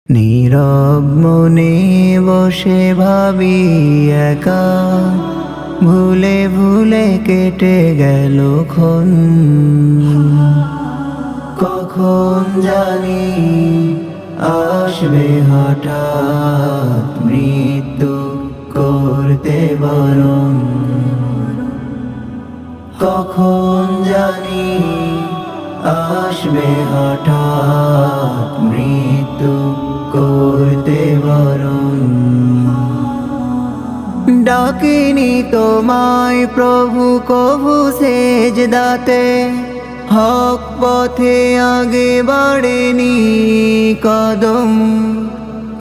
নীরব মনে বসে ভাবি একা, ভুলে ভুলে কেটে গেল ক্ষণ। কখন জানি আসবে হঠাৎ মৃত্যু করতে বরণ। কখন জানি আসবে হঠাৎ মৃত্যু করতে বরণ। ডাকিনি তোমায় প্রভু কভু সেজদাতে, হক পথে আগে বাড়েনি কদম।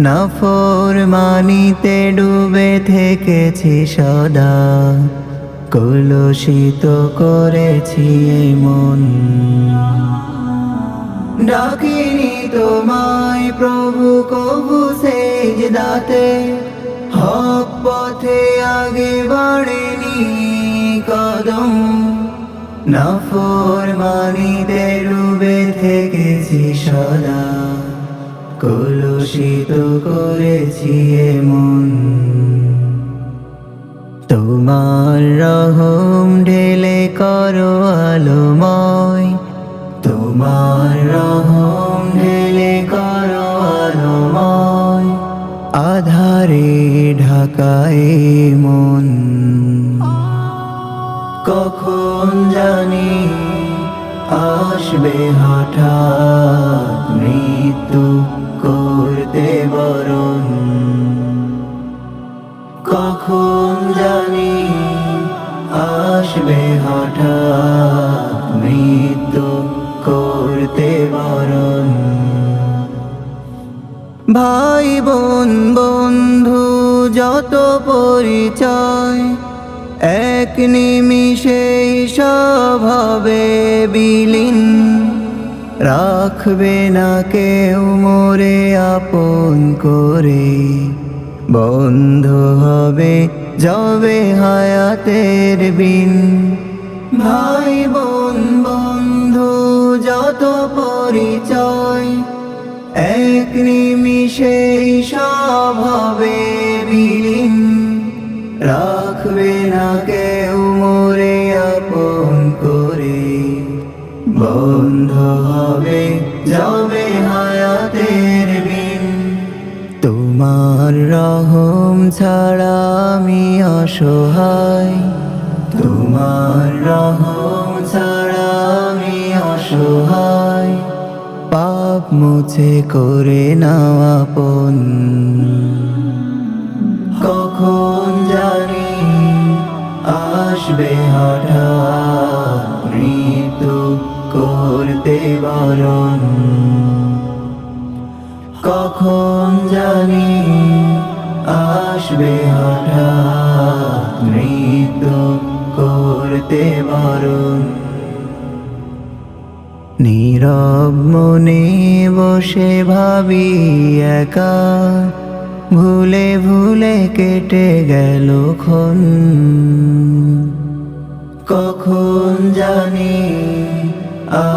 নাফরমানিতে ডুবে থেকেছি সদা, কলুষিত করেছি এই মন। ডাকিনি তোমায় প্রভু কভু সেজদাতে, হক পথে আগে বাড়েনি কদম। নাফরমানিতে ডুবে থেকেছি সদা, কলুষিত করেছি এ মন। তোমার রহম ঢেলে করো আলোময়, তোমার রহম ঢেলে করো আলোময়। আধারে ঢাকায় মন, কখন জানি আসবে হঠাৎ মৃত্যু করতে বরণ। কখন জানি আসবে হঠাৎ মৃত্যু করতে বরণ। ভাই বোন বন্ধু যত পরিচয়, এক নিমিষে সব হবে বিলীন। রাখবে না কেউ মোরে আপন করে, বন্ধ হবে যাবে হায়াতের বিন। ভাই বোন বন্ধু যত পরিচয়, এক নিমিষে সব হবে বিলীন। রাখবে না কেউ মোরে আপন করে, বন্ধ হবে যাবে হায়াতের বিন। তোমার রহম ছাড়া আমি অসহায়, তোমার রহম ছাড়া আমি অসহায়। পাপ মুছে করে নাও আপন, কখন জানি আসবে হঠাৎ মৃত্যু করতে বরণ। কখন জানি আসবে হঠাৎ মৃত্যু করতে বরণ। নীরব মনে বসে ভাবি একা, ভুলে ভুলে কেটে গেল ক্ষণ। কখন জানি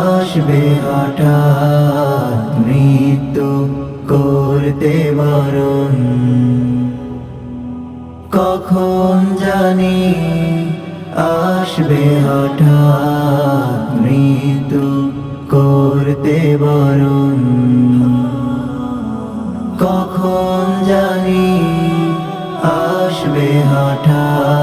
আসবে হঠাৎ মৃত্যু করতে বরণ। কখন জানি আসবে হঠাৎ মৃত্যু করতে বরণ। কখন জানি আসবে হঠাৎ